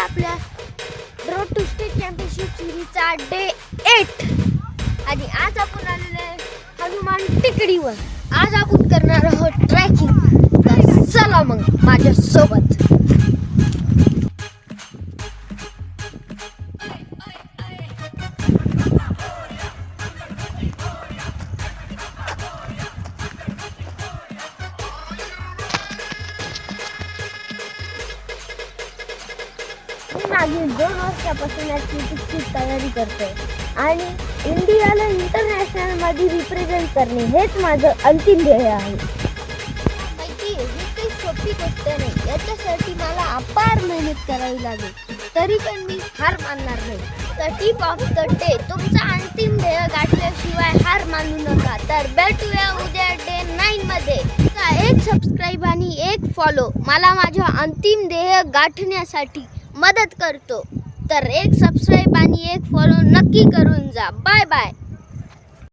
आपल्या road to state championship सिरीजचा day 8 आणि आज आपण आलेलो आहे हनुमान टेकडीवर. आज आपण करणार आहोत ट्रॅकिंग. तर चला मग माझ्यासोबत. मागील 2 वर्षापासून या ट्रिपची तयारी करतोय आणि इंडियाला इंटरनॅशनलमध्ये रिप्रेझेंट करणे हेच माझं अंतिम ध्येय आहे. माहिती ही काही सोपी गोष्ट नाही. याच्यासाठी मला अपार मेहनत करावी लागेल. तरी पण मी हार मानणार नाही. तर टिप ऑफ द डे, तुमचा अंतिम ध्येय गाठल्याशिवाय हार मानू नका. तर भेटूया उद्या डे 9 मध्ये. एक सबस्क्राईब आणि एक फॉलो मला माझ्या अंतिम ध्येय गाठण्यासाठी मदत करतो. तर एक सबस्क्राईब आणि एक फॉलो नक्की करून जा. Bye bye.